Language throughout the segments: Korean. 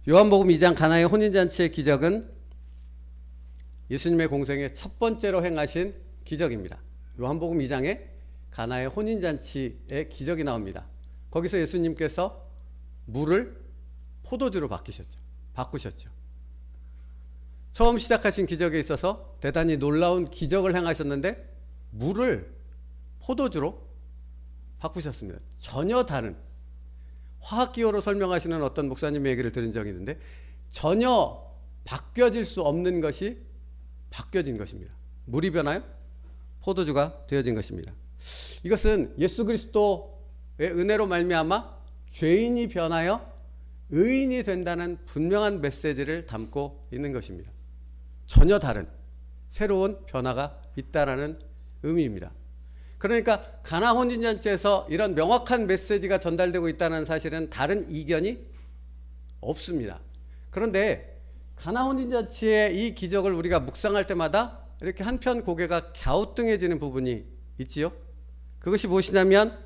요한복음 2장 가나의 혼인잔치의 기적은 예수님의 공생의 첫 번째로 행하신 기적입니다. 요한복음 2장에 가나의 혼인잔치의 기적이 나옵니다. 거기서 예수님께서 물을 포도주로 바꾸셨죠. 처음 시작하신 기적에 있어서 대단히 놀라운 기적을 행하셨는데 물을 포도주로 바꾸셨습니다. 전혀 다른, 화학기호로 설명하시는 어떤 목사님의 얘기를 들은 적이 있는데 전혀 바뀌어질 수 없는 것이 바뀌어진 것입니다. 물이 변하여 포도주가 되어진 것입니다. 이것은 예수 그리스도의 은혜로 말미암아 죄인이 변하여 의인이 된다는 분명한 메시지를 담고 있는 것입니다. 전혀 다른 새로운 변화가 있다라는 의미입니다. 그러니까 가나 혼인잔치에서 이런 명확한 메시지가 전달되고 있다는 사실은 다른 이견이 없습니다. 그런데 가나 혼인잔치의 이 기적을 우리가 묵상할 때마다 이렇게 한편 고개가 갸우뚱해지는 부분이 있지요. 그것이 무엇이냐면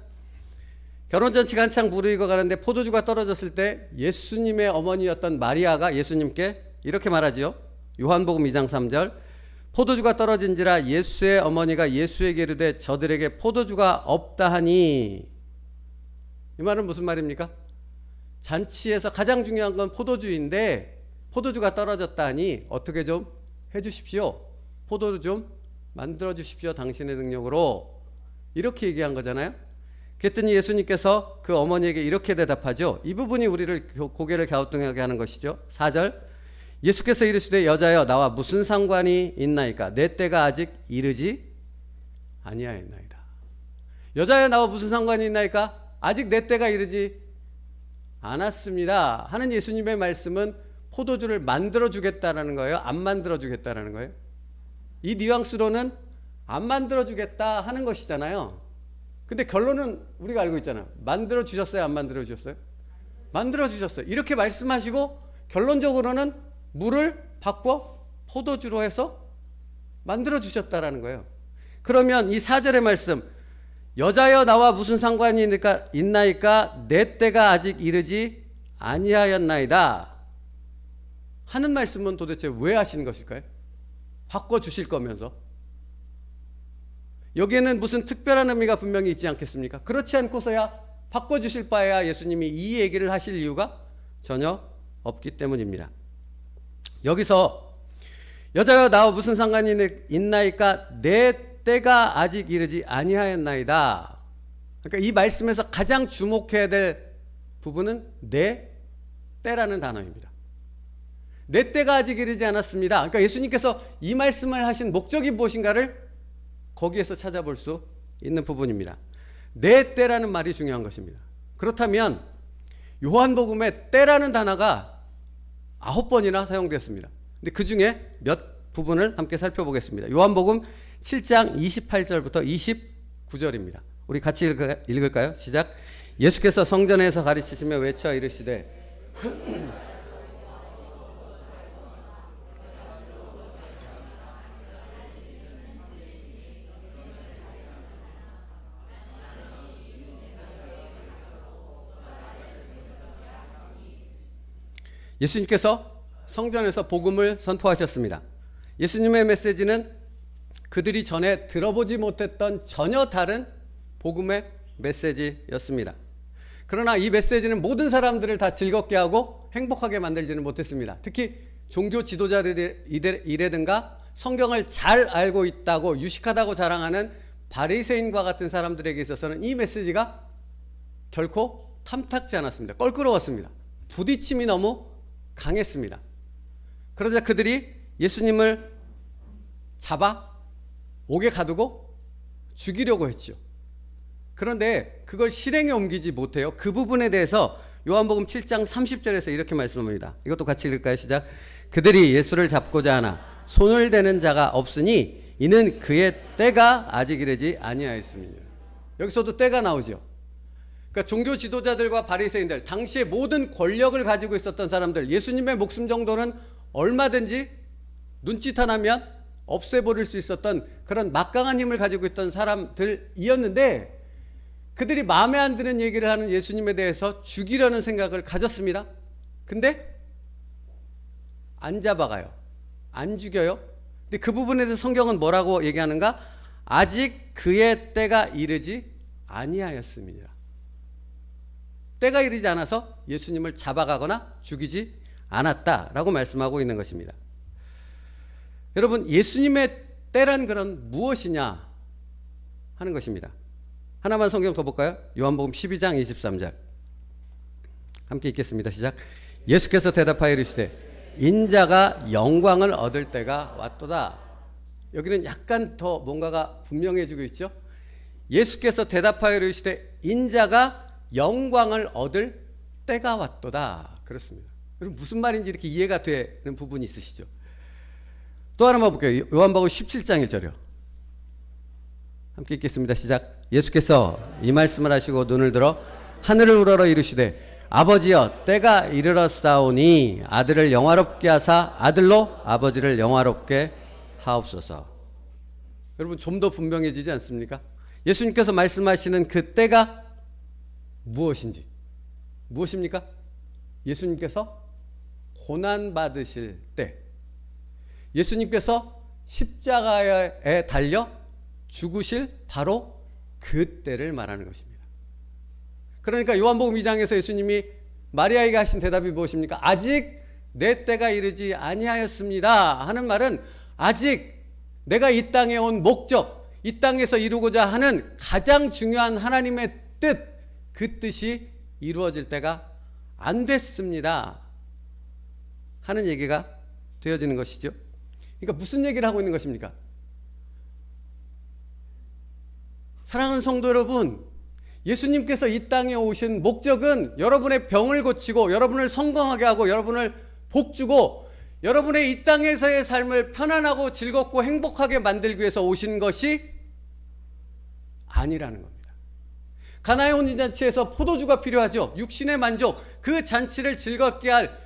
결혼잔치가 한창 무르익어가는데 포도주가 떨어졌을 때 예수님의 어머니였던 마리아가 예수님께 이렇게 말하지요. 요한복음 2장 3절 포도주가 떨어진지라 예수의 어머니가 예수에게 이르되 저들에게 포도주가 없다 하니. 이 말은 무슨 말입니까? 잔치에서 가장 중요한 건 포도주인데 포도주가 떨어졌다 하니 어떻게 좀 해주십시오. 포도주 좀 만들어 주십시오. 당신의 능력으로. 이렇게 얘기한 거잖아요. 그랬더니 예수님께서 그 어머니에게 이렇게 대답하죠. 이 부분이 우리를 고개를 갸우뚱하게 하는 것이죠. 4절 예수께서 이르시되 여자여 나와 무슨 상관이 있나이까 내 때가 아직 이르지 아니하였나이다. 여자여 나와 무슨 상관이 있나이까 아직 내 때가 이르지 않았습니다 하는 예수님의 말씀은 포도주를 만들어 주겠다라는 거예요? 안 만들어 주겠다라는 거예요? 이 뉘앙스로는 안 만들어 주겠다 하는 것이잖아요. 근데 결론은 우리가 알고 있잖아요. 만들어 주셨어요? 안 만들어 주셨어요? 만들어 주셨어요. 이렇게 말씀하시고 결론적으로는 물을 바꿔 포도주로 해서 만들어 주셨다라는 거예요. 그러면 이 4절의 말씀 여자여 나와 무슨 상관이 있나이까 내 때가 아직 이르지 아니하였나이다 하는 말씀은 도대체 왜 하신 것일까요? 바꿔 주실 거면서 여기에는 무슨 특별한 의미가 분명히 있지 않겠습니까? 그렇지 않고서야 바꿔 주실 바에야 예수님이 이 얘기를 하실 이유가 전혀 없기 때문입니다. 여기서 여자여 나와 무슨 상관이 있나이까 내 때가 아직 이르지 아니하였나이다. 그러니까 이 말씀에서 가장 주목해야 될 부분은 내 때라는 단어입니다. 내 때가 아직 이르지 않았습니다. 그러니까 예수님께서 이 말씀을 하신 목적이 무엇인가를 거기에서 찾아볼 수 있는 부분입니다. 내 때라는 말이 중요한 것입니다. 그렇다면 요한복음에 때라는 단어가 9번이나 사용되었습니다. 근데 그 중에 몇 부분을 함께 살펴보겠습니다. 요한복음 7장 28절부터 29절입니다. 우리 같이 읽을까요? 시작. 예수께서 성전에서 가르치시며 외쳐 이르시되 예수님께서 성전에서 복음을 선포하셨습니다. 예수님의 메시지는 그들이 전에 들어보지 못했던 전혀 다른 복음의 메시지였습니다. 그러나 이 메시지는 모든 사람들을 다 즐겁게 하고 행복하게 만들지는 못했습니다. 특히 종교 지도자들이라든가 성경을 잘 알고 있다고 유식하다고 자랑하는 바리새인과 같은 사람들에게 있어서는 이 메시지가 결코 탐탁지 않았습니다. 껄끄러웠습니다. 부딪힘이 너무 강했습니다. 그러자 그들이 예수님을 잡아 옥에 가두고 죽이려고 했죠. 그런데 그걸 실행에 옮기지 못해요. 그 부분에 대해서 요한복음 7장 30절에서 이렇게 말씀합니다. 이것도 같이 읽을까요? 시작. 그들이 예수를 잡고자 하나 손을 대는 자가 없으니 이는 그의 때가 아직 이르지 아니하였습니다. 여기서도 때가 나오죠. 그러니까 종교 지도자들과 바리새인들, 당시에 모든 권력을 가지고 있었던 사람들, 예수님의 목숨 정도는 얼마든지 눈짓 하나면 없애버릴 수 있었던 그런 막강한 힘을 가지고 있던 사람들이었는데 그들이 마음에 안 드는 얘기를 하는 예수님에 대해서 죽이려는 생각을 가졌습니다. 근데 안 잡아가요. 안 죽여요. 근데 그 부분에 대해서 성경은 뭐라고 얘기하는가? 아직 그의 때가 이르지 아니하였습니다. 때가 이르지 않아서 예수님을 잡아가거나 죽이지 않았다라고 말씀하고 있는 것입니다. 여러분, 예수님의 때란 그런 무엇이냐 하는 것입니다. 하나만 성경 더 볼까요? 요한복음 12장 23절 함께 읽겠습니다. 시작. 예수께서 대답하여 이르시되 인자가 영광을 얻을 때가 왔도다. 여기는 약간 더 뭔가가 분명해지고 있죠. 예수께서 대답하여 이르시되 인자가 영광을 얻을 때가 왔도다. 그렇습니다. 여러분, 무슨 말인지 이렇게 이해가 되는 부분이 있으시죠? 또 하나만 볼게요. 요한복음 17장 1절이요. 함께 읽겠습니다. 시작. 예수께서 이 말씀을 하시고 눈을 들어 하늘을 우러러 이르시되 아버지여 때가 이르렀사오니 아들을 영화롭게 하사 아들로 아버지를 영화롭게 하옵소서. 여러분, 좀 더 분명해지지 않습니까? 예수님께서 말씀하시는 그 때가 무엇인지. 무엇입니까? 예수님께서 고난 받으실 때, 예수님께서 십자가에 달려 죽으실 바로 그 때를 말하는 것입니다. 그러니까 요한복음 2장에서 예수님이 마리아에게 하신 대답이 무엇입니까? 아직 내 때가 이르지 아니하였습니다 하는 말은 아직 내가 이 땅에 온 목적, 이 땅에서 이루고자 하는 가장 중요한 하나님의 뜻, 그 뜻이 이루어질 때가 안 됐습니다 하는 얘기가 되어지는 것이죠. 그러니까 무슨 얘기를 하고 있는 것입니까? 사랑하는 성도 여러분, 예수님께서 이 땅에 오신 목적은 여러분의 병을 고치고 여러분을 성공하게 하고 여러분을 복주고 여러분의 이 땅에서의 삶을 편안하고 즐겁고 행복하게 만들기 위해서 오신 것이 아니라는 겁니다. 가나의 혼인잔치에서 포도주가 필요하죠. 육신의 만족, 그 잔치를 즐겁게 할,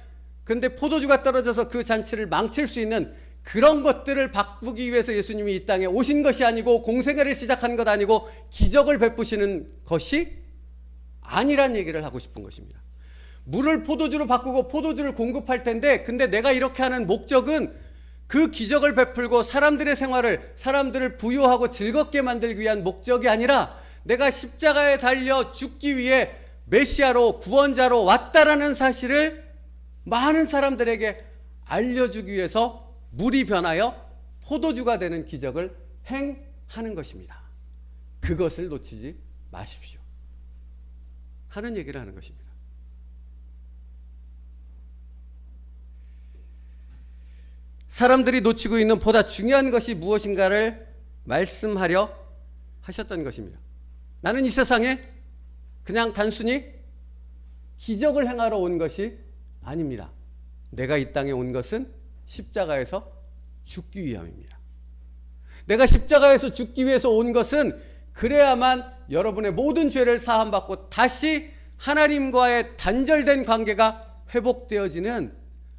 근데 포도주가 떨어져서 그 잔치를 망칠 수 있는 그런 것들을 바꾸기 위해서 예수님이 이 땅에 오신 것이 아니고 공생애를 시작한 것 아니고 기적을 베푸시는 것이 아니란 얘기를 하고 싶은 것입니다. 물을 포도주로 바꾸고 포도주를 공급할 텐데, 근데 내가 이렇게 하는 목적은 그 기적을 베풀고 사람들의 생활을, 사람들을 부유하고 즐겁게 만들기 위한 목적이 아니라 내가 십자가에 달려 죽기 위해 메시아로, 구원자로 왔다라는 사실을 많은 사람들에게 알려주기 위해서 물이 변하여 포도주가 되는 기적을 행하는 것입니다. 그것을 놓치지 마십시오 하는 얘기를 하는 것입니다. 사람들이 놓치고 있는 보다 중요한 것이 무엇인가를 말씀하려 하셨던 것입니다. 나는 이 세상에 그냥 단순히 기적을 행하러 온 것이 아닙니다. 내가 이 땅에 온 것은 십자가에서 죽기 위함입니다. 내가 십자가에서 죽기 위해서 온 것은 그래야만 여러분의 모든 죄를 사함받고 다시 하나님과의 단절된 관계가 회복되어지는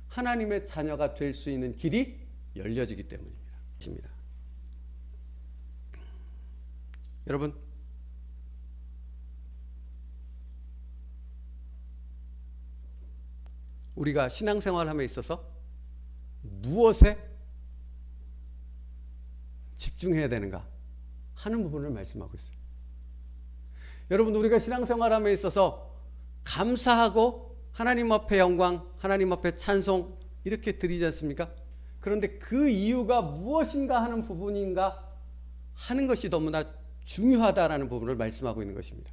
하나님의 자녀가 될 수 있는 길이 열려지기 때문입니다. 여러분, 우리가 신앙생활함에 있어서 무엇에 집중해야 되는가 하는 부분을 말씀하고 있어요. 여러분, 우리가 신앙생활함에 있어서 감사하고 하나님 앞에 영광, 하나님 앞에 찬송 이렇게 드리지 않습니까? 그런데 그 이유가 무엇인가 하는 부분인가 하는 것이 너무나 중요하다라는 부분을 말씀하고 있는 것입니다.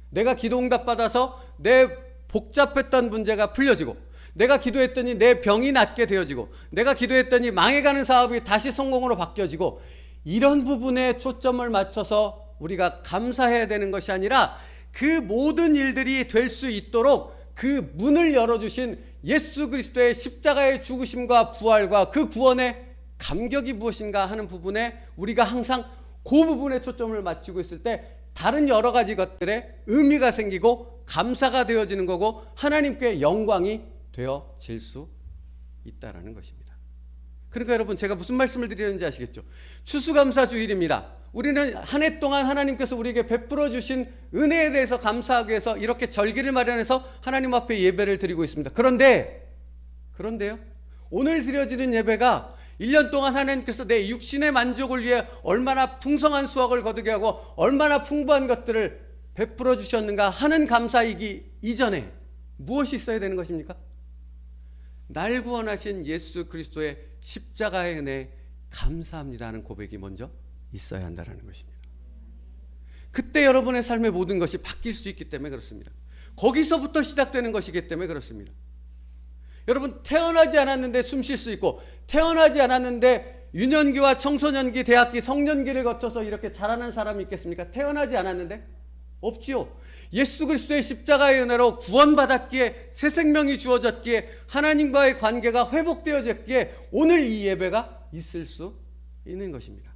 내가 기도 응답 받아서 내 복잡했던 문제가 풀려지고, 내가 기도했더니 내 병이 낫게 되어지고, 내가 기도했더니 망해가는 사업이 다시 성공으로 바뀌어지고, 이런 부분에 초점을 맞춰서 우리가 감사해야 되는 것이 아니라 그 모든 일들이 될 수 있도록 그 문을 열어주신 예수 그리스도의 십자가의 죽으심과 부활과 그 구원의 감격이 무엇인가 하는 부분에 우리가 항상 그 부분에 초점을 맞추고 있을 때 다른 여러 가지 것들에 의미가 생기고 감사가 되어지는 거고 하나님께 영광이 되어질 수 있다라는 것입니다. 그러니까 여러분, 제가 무슨 말씀을 드리는지 아시겠죠? 추수감사주일입니다. 우리는 한 해 동안 하나님께서 우리에게 베풀어 주신 은혜에 대해서 감사하기 위해서 이렇게 절기를 마련해서 하나님 앞에 예배를 드리고 있습니다. 그런데 그런데요, 오늘 드려지는 예배가 1년 동안 하나님께서 내 육신의 만족을 위해 얼마나 풍성한 수확을 거두게 하고 얼마나 풍부한 것들을 베풀어 주셨는가 하는 감사이기 이전에 무엇이 있어야 되는 것입니까? 날 구원하신 예수 그리스도의 십자가의 은혜에 감사합니다 하는 고백이 먼저 있어야 한다는 것입니다. 그때 여러분의 삶의 모든 것이 바뀔 수 있기 때문에 그렇습니다. 거기서부터 시작되는 것이기 때문에 그렇습니다. 여러분, 태어나지 않았는데 숨 쉴 수 있고, 태어나지 않았는데 유년기와 청소년기, 대학기, 성년기를 거쳐서 이렇게 자라는 사람이 있겠습니까? 태어나지 않았는데? 없지요. 예수 그리스도의 십자가의 은혜로 구원받았기에, 새 생명이 주어졌기에, 하나님과의 관계가 회복되어졌기에 오늘 이 예배가 있을 수 있는 것입니다.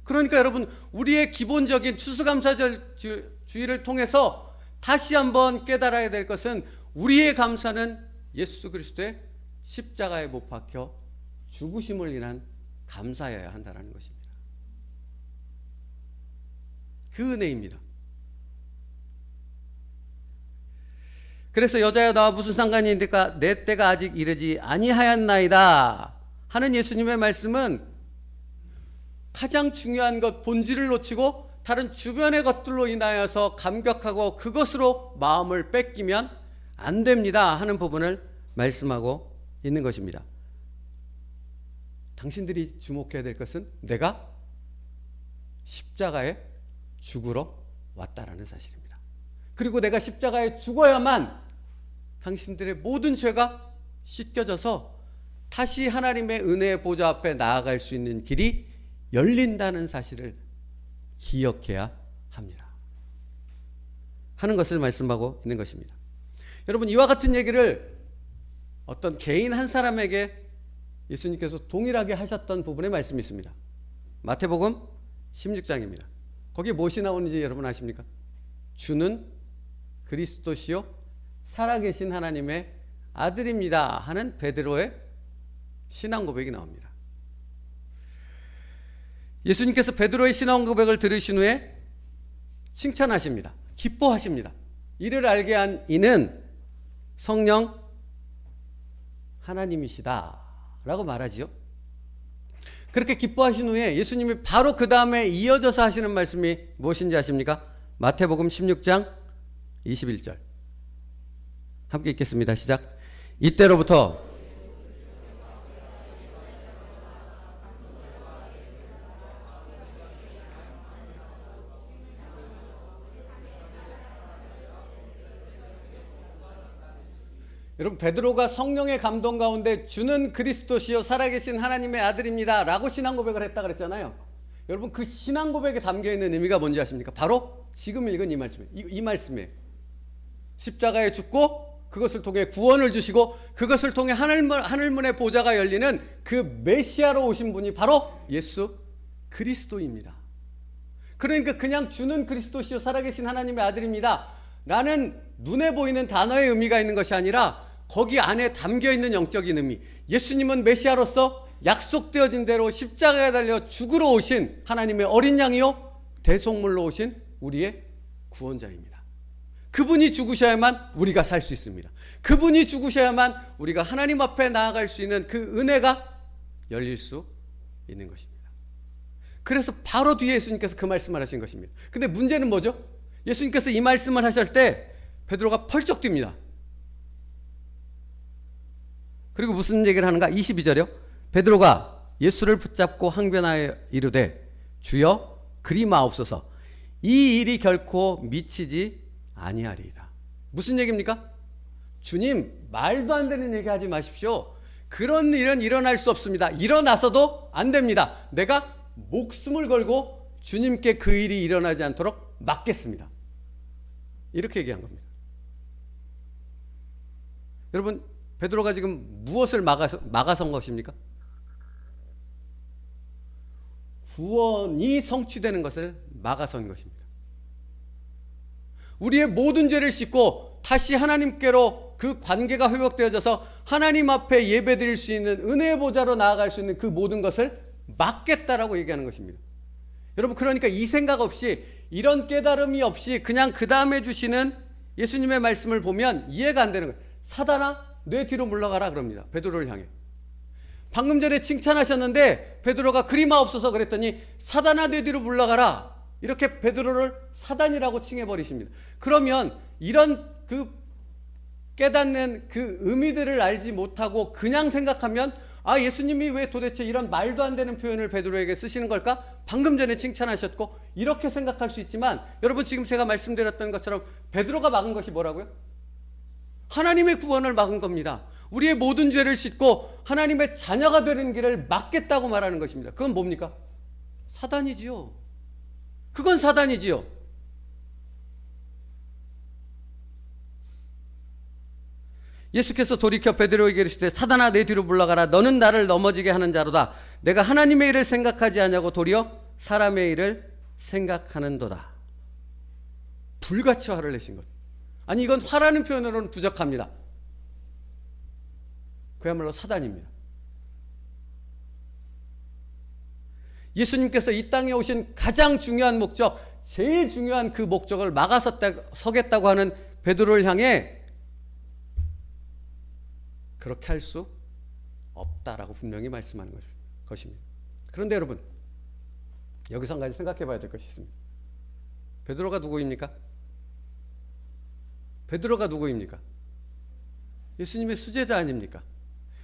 그러니까 여러분, 우리의 기본적인 추수감사주의를 통해서 다시 한번 깨달아야 될 것은, 우리의 감사는 예수 그리스도의 십자가에 못 박혀 죽으심을 인한 감사여야 한다는 것입니다. 그 은혜입니다. 그래서 여자여 나와 무슨 상관이 있는가, 내 때가 아직 이르지 아니하였나이다 하는 예수님의 말씀은 가장 중요한 것, 본질을 놓치고 다른 주변의 것들로 인하여서 감격하고 그것으로 마음을 뺏기면 안 됩니다 하는 부분을 말씀하고 있는 것입니다. 당신들이 주목해야 될 것은 내가 십자가에 죽으러 왔다라는 사실입니다. 그리고 내가 십자가에 죽어야만 당신들의 모든 죄가 씻겨져서 다시 하나님의 은혜의 보좌 앞에 나아갈 수 있는 길이 열린다는 사실을 기억해야 합니다 하는 것을 말씀하고 있는 것입니다. 여러분, 이와 같은 얘기를 어떤 개인 한 사람에게 예수님께서 동일하게 하셨던 부분의 말씀이 있습니다. 마태복음 16장입니다. 거기에 무엇이 나오는지 여러분 아십니까? 주는 그리스도시요 살아계신 하나님의 아들입니다 하는 베드로의 신앙 고백이 나옵니다. 예수님께서 베드로의 신앙 고백을 들으신 후에 칭찬하십니다. 기뻐하십니다. 이를 알게 한 이는 성령 하나님이시다 라고 말하지요. 그렇게 기뻐하신 후에 예수님이 바로 그 다음에 이어져서 하시는 말씀이 무엇인지 아십니까? 마태복음 16장 21절 함께 읽겠습니다. 시작. 이때로부터 여러분, 베드로가 성령의 감동 가운데 주는 그리스도시요 살아계신 하나님의 아들입니다 라고 신앙 고백을 했다 그랬잖아요. 여러분, 그 신앙 고백에 담겨있는 의미가 뭔지 아십니까? 바로 지금 읽은 이 말씀이에요. 십자가에 죽고 그것을 통해 구원을 주시고 그것을 통해 하늘문의 보좌가 열리는 그 메시아로 오신 분이 바로 예수 그리스도입니다. 그러니까 그냥 주는 그리스도시요 살아계신 하나님의 아들입니다 라는 눈에 보이는 단어의 의미가 있는 것이 아니라 거기 안에 담겨있는 영적인 의미, 예수님은 메시아로서 약속되어진 대로 십자가에 달려 죽으러 오신 하나님의 어린 양이요 대속물로 오신 우리의 구원자입니다. 그분이 죽으셔야만 우리가 살 수 있습니다. 그분이 죽으셔야만 우리가 하나님 앞에 나아갈 수 있는 그 은혜가 열릴 수 있는 것입니다. 그래서 바로 뒤에 예수님께서 그 말씀을 하신 것입니다. 근데 문제는 뭐죠? 예수님께서 이 말씀을 하실 때 베드로가 펄쩍 뜁니다. 그리고 무슨 얘기를 하는가? 22절이요. 베드로가 예수를 붙잡고 항변하여 이르되 주여 그리 마옵소서 이 일이 결코 미치지 아니하리이다. 무슨 얘기입니까? 주님, 말도 안 되는 얘기 하지 마십시오. 그런 일은 일어날 수 없습니다. 일어나서도 안 됩니다. 내가 목숨을 걸고 주님께 그 일이 일어나지 않도록 막겠습니다. 이렇게 얘기한 겁니다. 여러분, 베드로가 지금 무엇을 막아선 것입니까? 구원이 성취되는 것을 막아선 것입니다. 우리의 모든 죄를 씻고 다시 하나님께로 그 관계가 회복되어져서 하나님 앞에 예배드릴 수 있는 은혜의 보좌로 나아갈 수 있는 그 모든 것을 막겠다라고 얘기하는 것입니다. 여러분, 그러니까 이 생각 없이, 이런 깨달음이 없이 그냥 그 다음에 주시는 예수님의 말씀을 보면 이해가 안 되는 거예요. 사단아 내 뒤로 물러가라 그럽니다. 베드로를 향해. 방금 전에 칭찬하셨는데 베드로가 그리 마옵소서 그랬더니 사단아 내 뒤로 물러가라. 이렇게 베드로를 사단이라고 칭해버리십니다. 그러면 이런 그 깨닫는 그 의미들을 알지 못하고 그냥 생각하면 예수님이 왜 도대체 이런 말도 안 되는 표현을 베드로에게 쓰시는 걸까? 방금 전에 칭찬하셨고 이렇게 생각할 수 있지만 여러분 지금 제가 말씀드렸던 것처럼 베드로가 막은 것이 뭐라고요? 하나님의 구원을 막은 겁니다. 우리의 모든 죄를 씻고 하나님의 자녀가 되는 길을 막겠다고 말하는 것입니다. 그건 뭡니까? 사단이지요. 그건 사단이지요. 예수께서 돌이켜 베드로에게 이르시되 사단아 내 뒤로 물러가라. 너는 나를 넘어지게 하는 자로다. 내가 하나님의 일을 생각하지 아니하고 도리어 사람의 일을 생각하는도다. 불같이 화를 내신 것. 아니 이건 화라는 표현으로는 부족합니다. 그야말로 사단입니다. 예수님께서 이 땅에 오신 가장 중요한 목적, 제일 중요한 그 목적을 막아서겠다고 하는 베드로를 향해 그렇게 할 수 없다라고 분명히 말씀하는 것입니다. 그런데 여러분 여기서 한 가지 생각해 봐야 될 것이 있습니다. 베드로가 누구입니까? 베드로가 누구입니까? 예수님의 수제자 아닙니까?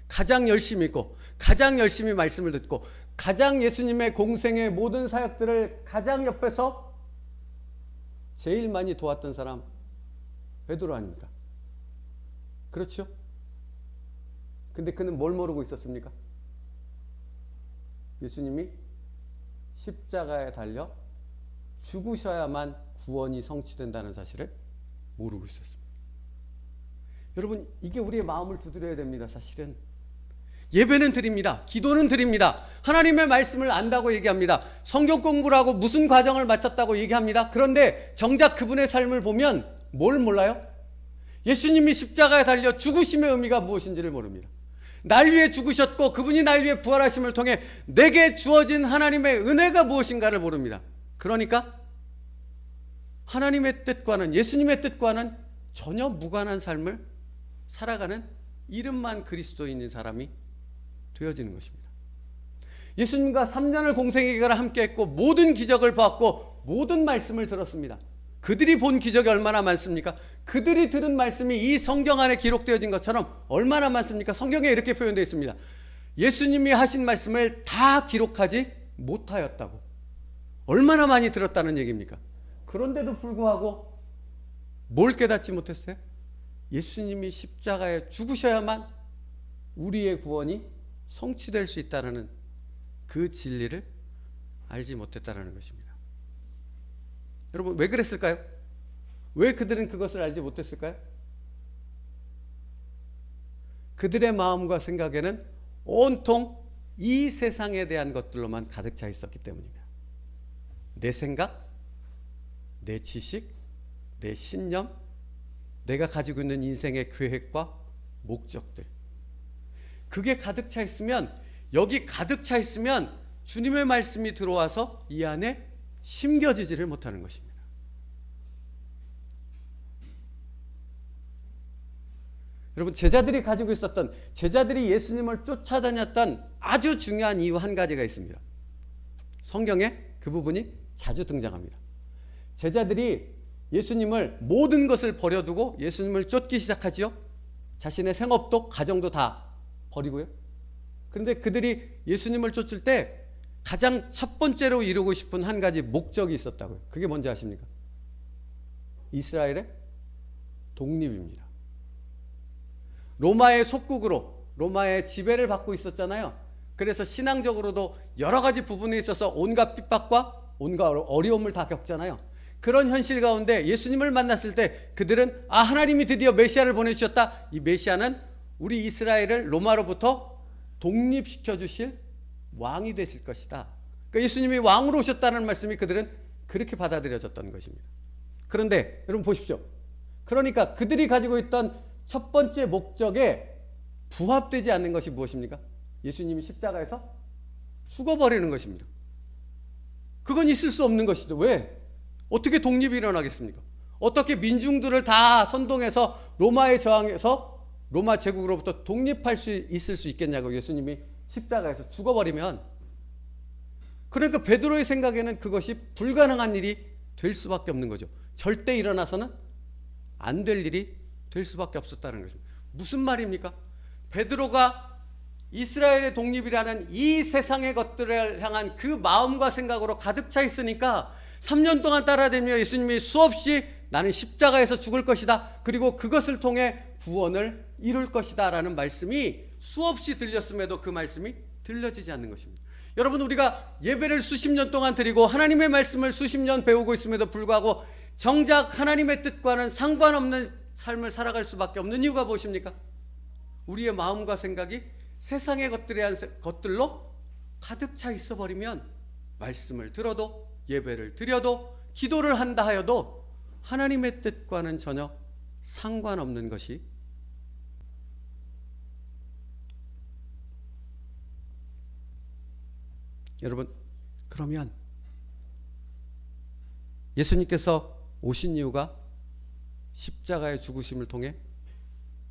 가장 열심히 있고 가장 열심히 말씀을 듣고 가장 예수님의 공생의 모든 사역들을 가장 옆에서 제일 많이 도왔던 사람 베드로 아닙니까? 그렇죠? 근데 그는 뭘 모르고 있었습니까? 예수님이 십자가에 달려 죽으셔야만 구원이 성취된다는 사실을 모르고 있었습니다. 여러분 이게 우리의 마음을 두드려야 됩니다. 사실은 예배는 드립니다. 기도는 드립니다. 하나님의 말씀을 안다고 얘기합니다. 성경 공부를 하고 무슨 과정을 마쳤다고 얘기합니다. 그런데 정작 그분의 삶을 보면 뭘 몰라요? 예수님이 십자가에 달려 죽으심의 의미가 무엇인지를 모릅니다. 날 위해 죽으셨고 그분이 날 위해 부활하심을 통해 내게 주어진 하나님의 은혜가 무엇인가를 모릅니다. 그러니까 하나님의 뜻과는 예수님의 뜻과는 전혀 무관한 삶을 살아가는 이름만 그리스도인인 사람이 되어지는 것입니다. 예수님과 3년을 공생의 기간을 함께했고 모든 기적을 보았고 모든 말씀을 들었습니다. 그들이 본 기적이 얼마나 많습니까? 그들이 들은 말씀이 이 성경 안에 기록되어진 것처럼 얼마나 많습니까? 성경에 이렇게 표현되어 있습니다. 예수님이 하신 말씀을 다 기록하지 못하였다고. 얼마나 많이 들었다는 얘기입니까? 그런데도 불구하고 뭘 깨닫지 못했어요? 예수님이 십자가에 죽으셔야만 우리의 구원이 성취될 수 있다는 그 진리를 알지 못했다는 것입니다. 여러분 왜 그랬을까요? 왜 그들은 그것을 알지 못했을까요? 그들의 마음과 생각에는 온통 이 세상에 대한 것들로만 가득 차 있었기 때문입니다. 내 생각, 내 지식, 내 신념, 내가 가지고 있는 인생의 계획과 목적들, 그게 가득 차 있으면, 여기 가득 차 있으면 주님의 말씀이 들어와서 이 안에 심겨지지를 못하는 것입니다. 여러분 제자들이 가지고 있었던, 제자들이 예수님을 쫓아다녔던 아주 중요한 이유 한 가지가 있습니다. 성경에 그 부분이 자주 등장합니다. 제자들이 예수님을 모든 것을 버려두고 예수님을 쫓기 시작하지요. 자신의 생업도 가정도 다 버리고요. 그런데 그들이 예수님을 쫓을 때 가장 첫 번째로 이루고 싶은 한 가지 목적이 있었다고요. 그게 뭔지 아십니까? 이스라엘의 독립입니다. 로마의 속국으로, 로마의 지배를 받고 있었잖아요. 그래서 신앙적으로도 여러 가지 부분에 있어서 온갖 핍박과 온갖 어려움을 다 겪잖아요. 그런 현실 가운데 예수님을 만났을 때 그들은 하나님이 드디어 메시아를 보내주셨다. 이 메시아는 우리 이스라엘을 로마로부터 독립시켜 주실 왕이 되실 것이다. 그러니까 예수님이 왕으로 오셨다는 말씀이 그들은 그렇게 받아들여졌던 것입니다. 그런데 여러분 보십시오. 그러니까 그들이 가지고 있던 첫 번째 목적에 부합되지 않는 것이 무엇입니까? 예수님이 십자가에서 죽어버리는 것입니다. 그건 있을 수 없는 것이죠. 왜? 어떻게 독립이 일어나겠습니까? 어떻게 민중들을 다 선동해서 로마에 저항해서 로마 제국으로부터 독립할 수 있을 수 있겠냐고 예수님이 십자가에서 죽어버리면. 그러니까 베드로의 생각에는 그것이 불가능한 일이 될 수밖에 없는 거죠. 절대 일어나서는 안 될 일이 될 수밖에 없었다는 것입니다. 무슨 말입니까? 베드로가 이스라엘의 독립이라는 이 세상의 것들을 향한 그 마음과 생각으로 가득 차 있으니까 3년 동안 따라다니며 예수님이 수없이 나는 십자가에서 죽을 것이다, 그리고 그것을 통해 구원을 이룰 것이다 라는 말씀이 수없이 들렸음에도 그 말씀이 들려지지 않는 것입니다. 여러분, 우리가 예배를 수십 년 동안 드리고 하나님의 말씀을 수십 년 배우고 있음에도 불구하고 정작 하나님의 뜻과는 상관없는 삶을 살아갈 수밖에 없는 이유가 무엇입니까? 우리의 마음과 생각이 세상의 것들로 가득 차 있어 버리면 말씀을 들어도 예배를 드려도 기도를 한다 하여도 하나님의 뜻과는 전혀 상관없는 것이 여러분, 그러면 예수님께서 오신 이유가 십자가의 죽으심을 통해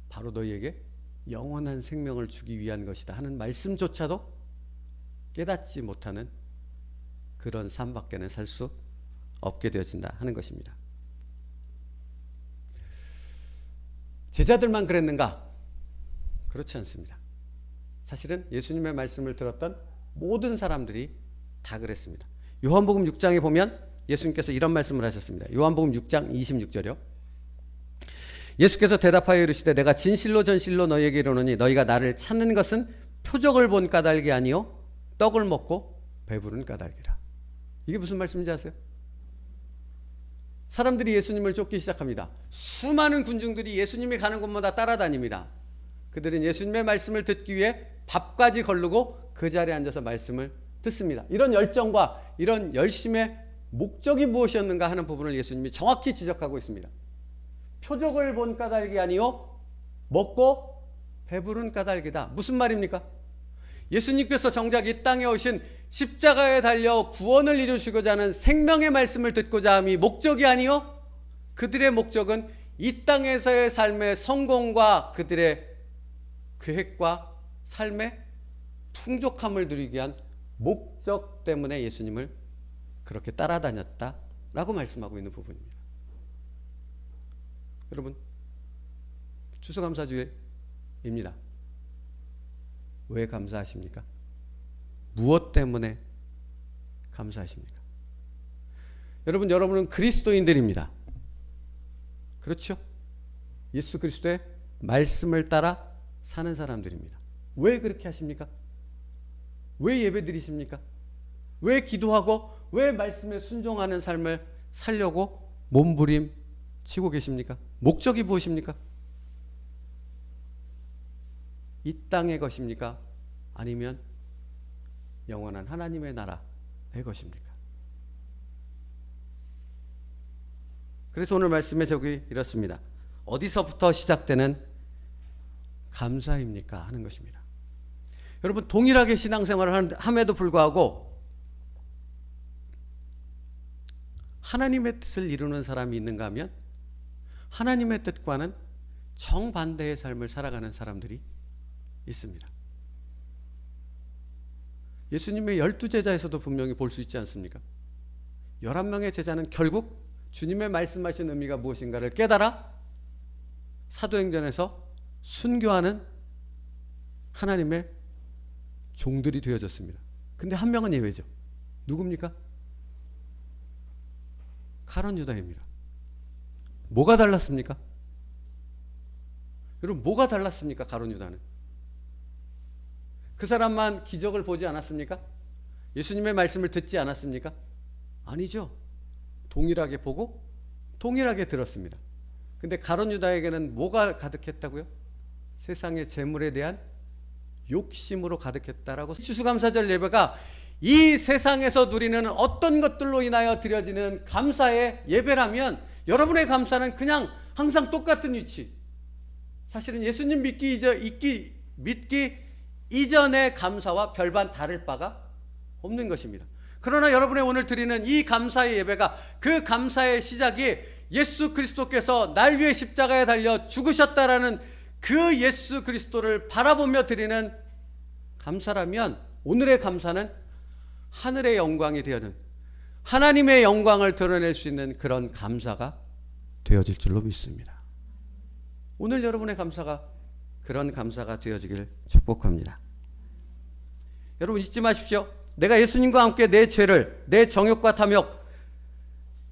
바로 너희에게 영원한 생명을 주기 위한 것이다 하는 말씀조차도 깨닫지 못하는 그런 삶밖에는 살 수 없게 되어진다 하는 것입니다. 제자들만 그랬는가? 그렇지 않습니다. 사실은 예수님의 말씀을 들었던 모든 사람들이 다 그랬습니다. 요한복음 6장에 보면 예수님께서 이런 말씀을 하셨습니다. 요한복음 6장 26절이요. 예수께서 대답하여 이르시되 내가 진실로 전실로 너희에게 이르노니 너희가 나를 찾는 것은 표적을 본 까닭이 아니요 떡을 먹고 배부른 까닭이라. 이게 무슨 말씀인지 아세요? 사람들이 예수님을 쫓기 시작합니다. 수많은 군중들이 예수님이 가는 곳마다 따라다닙니다. 그들은 예수님의 말씀을 듣기 위해 밥까지 거르고 그 자리에 앉아서 말씀을 듣습니다. 이런 열정과 이런 열심의 목적이 무엇이었는가 하는 부분을 예수님이 정확히 지적하고 있습니다. 표적을 본 까닭이 아니요 먹고 배부른 까닭이다. 무슨 말입니까? 예수님께서 정작 이 땅에 오신 십자가에 달려 구원을 이루시고자 하는 생명의 말씀을 듣고자 함이 목적이 아니요 그들의 목적은 이 땅에서의 삶의 성공과 그들의 계획과 삶의 풍족함을 누리기 위한 목적 때문에 예수님을 그렇게 따라다녔다라고 말씀하고 있는 부분입니다. 여러분, 추수감사주일입니다. 왜 감사하십니까? 무엇 때문에 감사하십니까? 여러분은 그리스도인들입니다. 그렇죠? 예수 그리스도의 말씀을 따라 사는 사람들입니다. 왜 그렇게 하십니까? 왜 예배 드리십니까? 왜 기도하고 왜 말씀에 순종하는 삶을 살려고 몸부림치고 계십니까? 목적이 무엇입니까? 이 땅의 것입니까? 아니면 영원한 하나님의 나라의 것입니까? 그래서 오늘 말씀의 제목이 이렇습니다. 어디서부터 시작되는 감사입니까? 하는 것입니다. 여러분, 동일하게 신앙생활을 함에도 불구하고 하나님의 뜻을 이루는 사람이 있는가 하면 하나님의 뜻과는 정반대의 삶을 살아가는 사람들이 있습니다. 예수님의 12제자에서도 분명히 볼 수 있지 않습니까? 11명의 제자는 결국 주님의 말씀하신 의미가 무엇인가를 깨달아 사도행전에서 순교하는 하나님의 종들이 되어졌습니다. 근데 한 명은 예외죠. 누굽니까? 가룟 유다입니다. 뭐가 달랐습니까? 여러분, 뭐가 달랐습니까? 가룟 유다는 그 사람만 기적을 보지 않았습니까? 예수님의 말씀을 듣지 않았습니까? 아니죠. 동일하게 보고 동일하게 들었습니다. 근데 가룟 유다에게는 뭐가 가득했다고요? 세상의 재물에 대한 욕심으로 가득했다라고. 추수감사절 예배가 이 세상에서 누리는 어떤 것들로 인하여 드려지는 감사의 예배라면 여러분의 감사는 그냥 항상 똑같은 위치. 사실은 예수님 믿기 이전의 감사와 별반 다를 바가 없는 것입니다. 그러나 여러분의 오늘 드리는 이 감사의 예배가 그 감사의 시작이 예수 그리스도께서 날 위해 십자가에 달려 죽으셨다라는 그 예수 그리스도를 바라보며 드리는 감사라면 오늘의 감사는 하늘의 영광이 되어는 하나님의 영광을 드러낼 수 있는 그런 감사가 되어질 줄로 믿습니다. 오늘 여러분의 감사가 그런 감사가 되어지길 축복합니다. 여러분 잊지 마십시오. 내가 예수님과 함께 내 죄를, 내 정욕과 탐욕,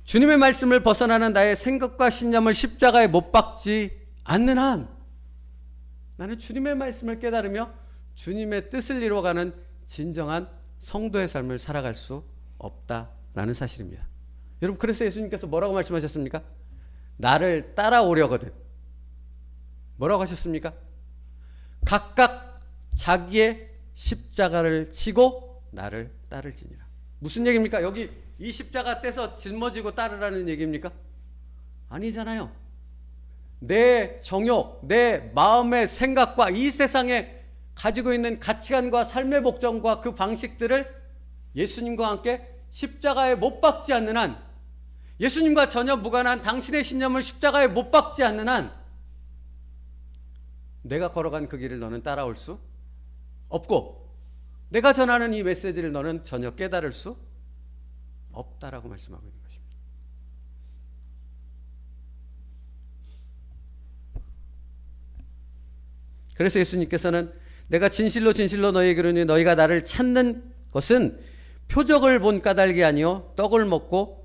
주님의 말씀을 벗어나는 나의 생각과 신념을 십자가에 못 박지 않는 한 나는 주님의 말씀을 깨달으며 주님의 뜻을 이루어가는 진정한 성도의 삶을 살아갈 수 없다라는 사실입니다. 여러분 그래서 예수님께서 뭐라고 말씀하셨습니까? 나를 따라오려거든 뭐라고 하셨습니까? 각각 자기의 십자가를 지고 나를 따를지니라. 무슨 얘기입니까? 여기 이 십자가 떼서 짊어지고 따르라는 얘기입니까? 아니잖아요. 내 정욕, 내 마음의 생각과 이 세상에 가지고 있는 가치관과 삶의 목적과 그 방식들을 예수님과 함께 십자가에 못 박지 않는 한, 예수님과 전혀 무관한 당신의 신념을 십자가에 못 박지 않는 한 내가 걸어간 그 길을 너는 따라올 수 없고 내가 전하는 이 메시지를 너는 전혀 깨달을 수 없다라고 말씀하고 있는 것입니다. 그래서 예수님께서는 내가 진실로 진실로 너희에게 이르노니 너희가 나를 찾는 것은 표적을 본 까닭이 아니요 떡을 먹고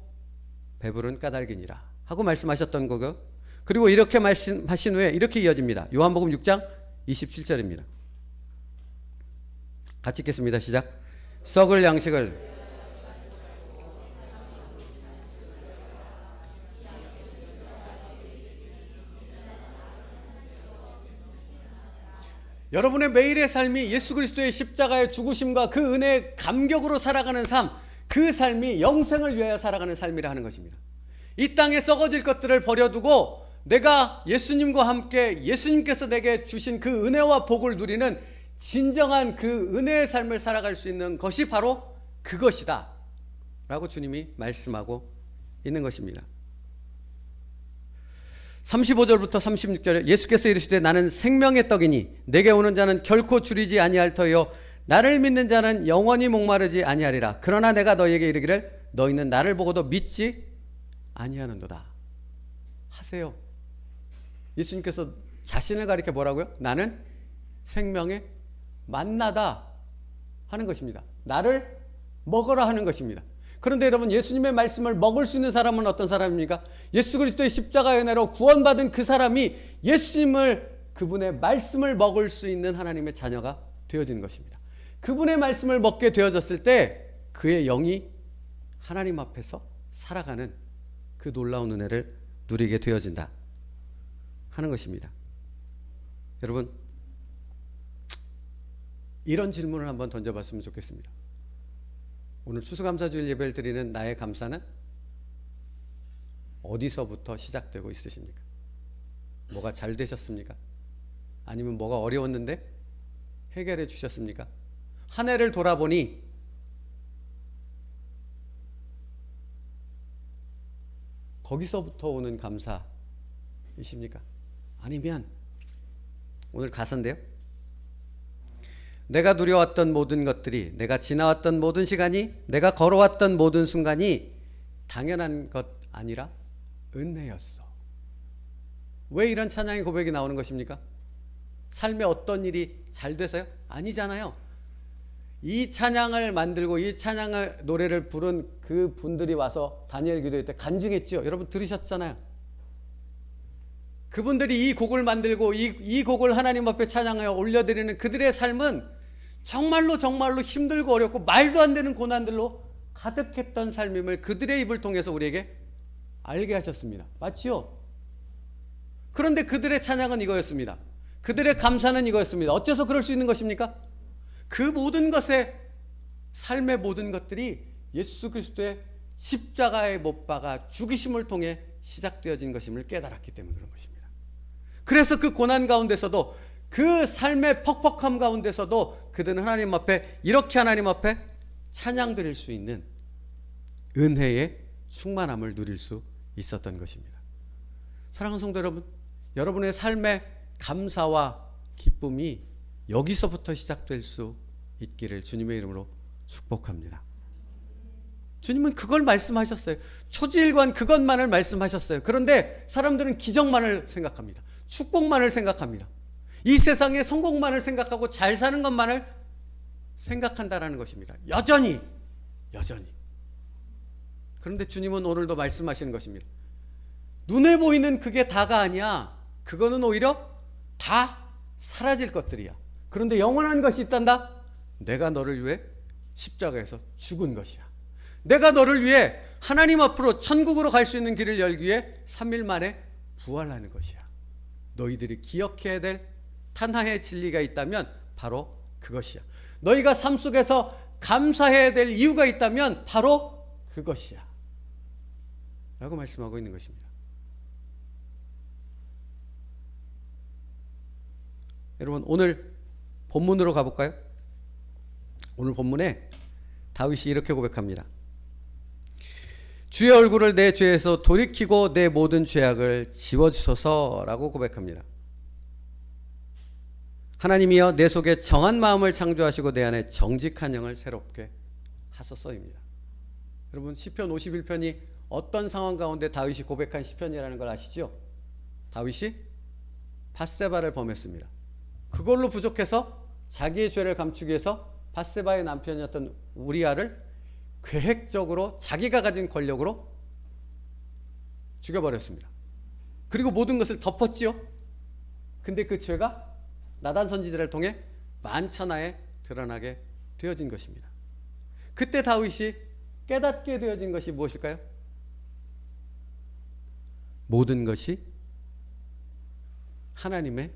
배부른 까닭이니라 하고 말씀하셨던 거고, 그리고 이렇게 말씀하신 후에 이렇게 이어집니다. 요한복음 6장 27절입니다. 같이 읽겠습니다. 시작. 썩을 양식을 여러분의 매일의 삶이 예수 그리스도의 십자가의 죽으심과 그 은혜의 감격으로 살아가는 삶, 그 삶이 영생을 위하여 살아가는 삶이라 하는 것입니다. 이 땅에 썩어질 것들을 버려두고 내가 예수님과 함께 예수님께서 내게 주신 그 은혜와 복을 누리는 진정한 그 은혜의 삶을 살아갈 수 있는 것이 바로 그것이다 라고 주님이 말씀하고 있는 것입니다. 35절부터 36절에 예수께서 이르시되 나는 생명의 떡이니 내게 오는 자는 결코 줄이지 아니할 터요 나를 믿는 자는 영원히 목마르지 아니하리라. 그러나 내가 너희에게 이르기를 너희는 나를 보고도 믿지 아니하는도다 하세요. 예수님께서 자신을 가리켜 뭐라고요? 나는 생명의 만나다 하는 것입니다. 나를 먹으라 하는 것입니다. 그런데 여러분 예수님의 말씀을 먹을 수 있는 사람은 어떤 사람입니까? 예수 그리스도의 십자가의 은혜로 구원받은 그 사람이 예수님을, 그분의 말씀을 먹을 수 있는 하나님의 자녀가 되어지는 것입니다. 그분의 말씀을 먹게 되어졌을 때 그의 영이 하나님 앞에서 살아가는 그 놀라운 은혜를 누리게 되어진다 하는 것입니다. 여러분 이런 질문을 한번 던져봤으면 좋겠습니다. 오늘 추수감사주일 예배를 드리는 나의 감사는 어디서부터 시작되고 있으십니까? 뭐가 잘 되셨습니까? 아니면 뭐가 어려웠는데 해결해 주셨습니까? 한 해를 돌아보니 거기서부터 오는 감사이십니까? 아니면 오늘 가사인데요. 내가 누려왔던 모든 것들이, 내가 지나왔던 모든 시간이, 내가 걸어왔던 모든 순간이 당연한 것 아니라 은혜였어. 왜 이런 찬양의 고백이 나오는 것입니까? 삶에 어떤 일이 잘 돼서요? 아니잖아요. 이 찬양을 만들고 이 찬양의 노래를 부른 그 분들이 와서 다니엘 기도회 때 간증했죠. 여러분 들으셨잖아요. 그분들이 이 곡을 만들고 이 곡을 하나님 앞에 찬양하여 올려드리는 그들의 삶은 정말로 힘들고 어렵고 말도 안 되는 고난들로 가득했던 삶임을 그들의 입을 통해서 우리에게 알게 하셨습니다. 맞지요? 그런데 그들의 찬양은 이거였습니다. 그들의 감사는 이거였습니다. 어째서 그럴 수 있는 것입니까? 그 모든 것에, 삶의 모든 것들이 예수 그리스도의 십자가에 못 박아 죽이심을 통해 시작되어진 것임을 깨달았기 때문에 그런 것입니다. 그래서 그 고난 가운데서도, 그 삶의 퍽퍽함 가운데서도 그들은 하나님 앞에, 이렇게 하나님 앞에 찬양 드릴 수 있는 은혜의 충만함을 누릴 수 있었던 것입니다. 사랑하는 성도 여러분, 여러분의 삶의 감사와 기쁨이 여기서부터 시작될 수 있기를 주님의 이름으로 축복합니다. 주님은 그걸 말씀하셨어요. 초지일관 그것만을 말씀하셨어요. 그런데 사람들은 기적만을 생각합니다. 축복만을 생각합니다. 이 세상의 성공만을 생각하고 잘 사는 것만을 생각한다라는 것입니다. 여전히. 그런데 주님은 오늘도 말씀하시는 것입니다. 눈에 보이는 그게 다가 아니야. 그거는 오히려 다 사라질 것들이야. 그런데 영원한 것이 있단다. 내가 너를 위해 십자가에서 죽은 것이야. 내가 너를 위해 하나님 앞으로 천국으로 갈 수 있는 길을 열기 위해 3일 만에 부활하는 것이야. 너희들이 기억해야 될 하나의 진리가 있다면 바로 그것이야. 너희가 삶 속에서 감사해야 될 이유가 있다면 바로 그것이야 라고 말씀하고 있는 것입니다. 여러분, 오늘 본문으로 가볼까요? 오늘 본문에 다윗이 이렇게 고백합니다. 주의 얼굴을 내 죄에서 돌이키고 내 모든 죄악을 지워주소서라고 고백합니다. 하나님이여 내 속에 정한 마음을 창조하시고 내 안에 정직한 영을 새롭게 하소서입니다. 여러분, 시편 51편이 어떤 상황 가운데 다윗이 고백한 시편이라는 걸 아시죠? 다윗이 밧세바를 범했습니다. 그걸로 부족해서 자기의 죄를 감추기 위해서 밧세바의 남편이었던 우리아를 계획적으로 자기가 가진 권력으로 죽여버렸습니다. 그리고 모든 것을 덮었지요. 근데 그 죄가 나단 선지자를 통해 만천하에 드러나게 되어진 것입니다. 그때 다윗이 깨닫게 되어진 것이 무엇일까요? 모든 것이 하나님의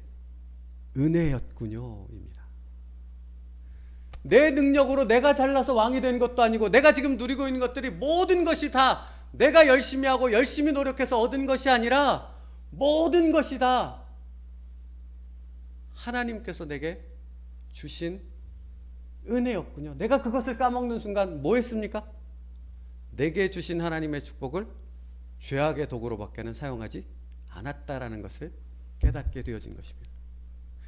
은혜였군요 입니다. 내 능력으로 내가 잘나서 왕이 된 것도 아니고 내가 지금 누리고 있는 것들이 모든 것이 다 내가 열심히 하고 열심히 노력해서 얻은 것이 아니라 모든 것이 다 하나님께서 내게 주신 은혜였군요. 내가 그것을 까먹는 순간 뭐 했습니까? 내게 주신 하나님의 축복을 죄악의 도구로밖에는 사용하지 않았다라는 것을 깨닫게 되어진 것입니다.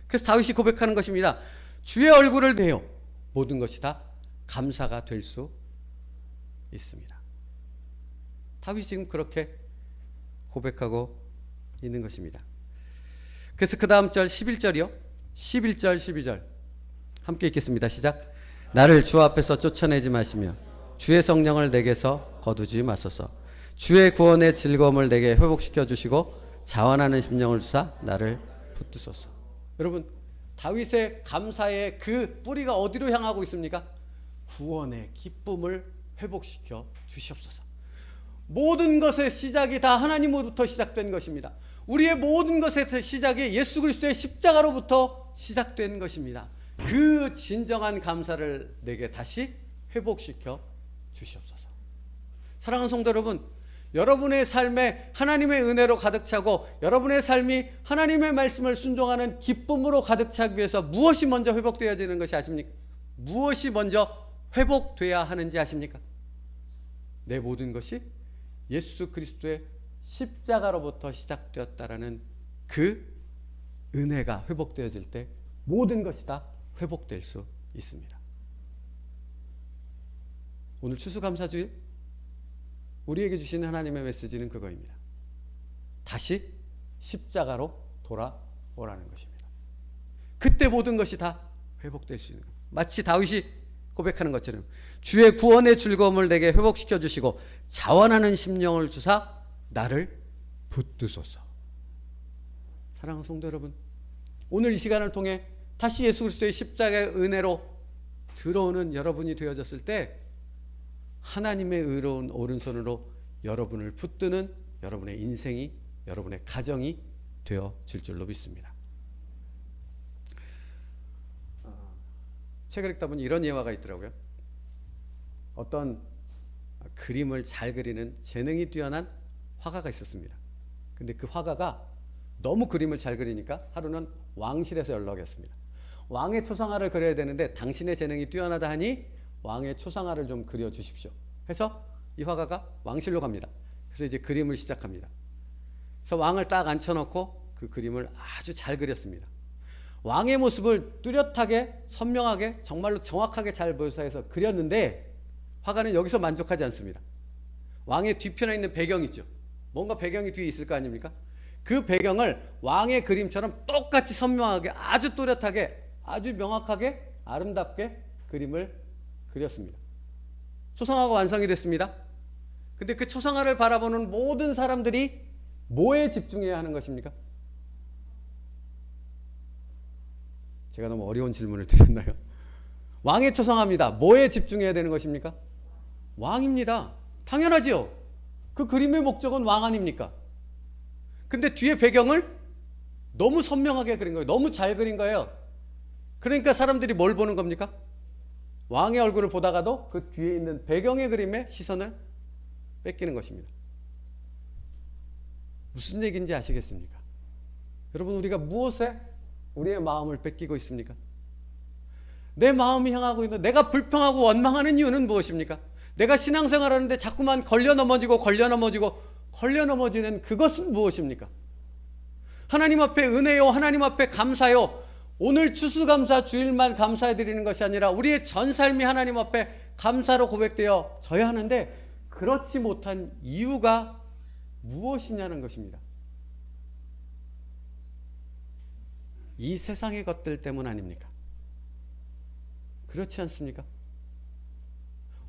그래서 다윗이 고백하는 것입니다. 주의 얼굴을 내어 모든 것이 다 감사가 될 수 있습니다. 다윗이 지금 그렇게 고백하고 있는 것입니다. 그래서 그 다음 절 11절이요. 11절 12절 함께 읽겠습니다. 시작. 나를 주 앞에서 쫓아내지 마시며 주의 성령을 내게서 거두지 마소서. 주의 구원의 즐거움을 내게 회복시켜 주시고 자원하는 심령을 주사 나를 붙드소서. 여러분, 다윗의 감사의 그 뿌리가 어디로 향하고 있습니까? 구원의 기쁨을 회복시켜 주시옵소서. 모든 것의 시작이 다 하나님으로부터 시작된 것입니다. 우리의 모든 것의 시작이 예수 그리스도의 십자가로부터 시작된 것입니다. 그 진정한 감사를 내게 다시 회복시켜 주시옵소서. 사랑하는 성도 여러분, 여러분의 삶에 하나님의 은혜로 가득 차고 여러분의 삶이 하나님의 말씀을 순종하는 기쁨으로 가득 차기 위해서 무엇이 먼저 회복되어지는 것이 아십니까? 무엇이 먼저 회복돼야 하는지 아십니까? 내 모든 것이 예수 그리스도의 십자가로부터 시작되었다라는 그 은혜가 회복되어질 때 모든 것이 다 회복될 수 있습니다. 오늘 추수감사주일 우리에게 주시는 하나님의 메시지는 그거입니다. 다시 십자가로 돌아오라는 것입니다. 그때 모든 것이 다 회복될 수 있는 겁니다. 마치 다윗이 고백하는 것처럼 주의 구원의 즐거움을 내게 회복시켜 주시고 자원하는 심령을 주사 나를 붙드소서. 사랑하는 성도 여러분, 오늘 이 시간을 통해 다시 예수 그리스도의 십자가의 은혜로 들어오는 여러분이 되어졌을 때 하나님의 의로운 오른손으로 여러분을 붙드는 여러분의 인생이, 여러분의 가정이 되어질 줄로 믿습니다. 책을 읽다 보니 이런 예화가 있더라고요. 어떤 그림을 잘 그리는 재능이 뛰어난 화가가 있었습니다. 근데 그 화가가 너무 그림을 잘 그리니까 하루는 왕실에서 연락이 왔습니다. 왕의 초상화를 그려야 되는데 당신의 재능이 뛰어나다 하니 왕의 초상화를 좀 그려주십시오. 해서 이 화가가 왕실로 갑니다. 그래서 이제 그림을 시작합니다. 그래서 왕을 딱 앉혀놓고 그 그림을 아주 잘 그렸습니다. 왕의 모습을 뚜렷하게 선명하게 정말로 정확하게 잘 묘사해서 그렸는데 화가는 여기서 만족하지 않습니다. 왕의 뒤편에 있는 배경 있죠. 뭔가 배경이 뒤에 있을 거 아닙니까? 그 배경을 왕의 그림처럼 똑같이 선명하게 아주 또렷하게 아주 명확하게 아름답게 그림을 그렸습니다. 초상화가 완성이 됐습니다. 근데 그 초상화를 바라보는 모든 사람들이 뭐에 집중해야 하는 것입니까? 제가 너무 어려운 질문을 드렸나요? 왕의 초상화입니다. 뭐에 집중해야 되는 것입니까? 왕입니다. 당연하지요. 그 그림의 목적은 왕 아닙니까? 근데 뒤에 배경을 너무 선명하게 그린 거예요. 너무 잘 그린 거예요. 그러니까 사람들이 뭘 보는 겁니까? 왕의 얼굴을 보다가도 그 뒤에 있는 배경의 그림에 시선을 뺏기는 것입니다. 무슨 얘기인지 아시겠습니까? 여러분, 우리가 무엇에 우리의 마음을 뺏기고 있습니까? 내 마음이 향하고 있는, 내가 불평하고 원망하는 이유는 무엇입니까? 내가 신앙생활하는데 자꾸만 걸려 넘어지는 그것은 무엇입니까? 하나님 앞에 은혜요, 하나님 앞에 감사요. 오늘 추수감사 주일만 감사해드리는 것이 아니라 우리의 전 삶이 하나님 앞에 감사로 고백되어져야 하는데 그렇지 못한 이유가 무엇이냐는 것입니다. 이 세상의 것들 때문 아닙니까? 그렇지 않습니까?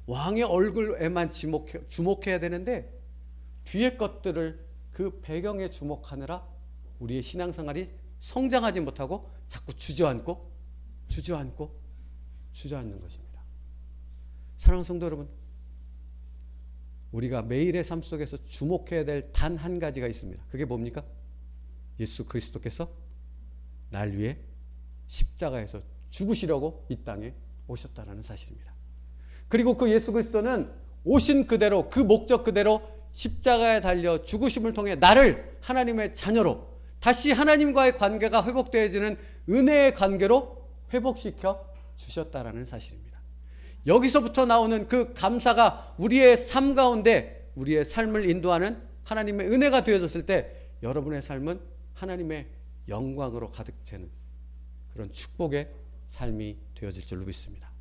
왕의 얼굴에만 주목해야 되는데 뒤의 것들을 그 배경에 주목하느라 우리의 신앙생활이 성장하지 못하고 자꾸 주저앉는 것입니다. 사랑하는 성도 여러분, 우리가 매일의 삶 속에서 주목해야 될 단 한 가지가 있습니다. 그게 뭡니까? 예수 그리스도께서 날 위해 십자가에서 죽으시려고 이 땅에 오셨다는 사실입니다. 그리고 그 예수 그리스도는 오신 그대로, 그 목적 그대로 십자가에 달려 죽으심을 통해 나를 하나님의 자녀로 다시 하나님과의 관계가 회복되어지는 은혜의 관계로 회복시켜 주셨다라는 사실입니다. 여기서부터 나오는 그 감사가 우리의 삶 가운데 우리의 삶을 인도하는 하나님의 은혜가 되어졌을 때 여러분의 삶은 하나님의 영광으로 가득 차는 그런 축복의 삶이 되어질 줄로 믿습니다.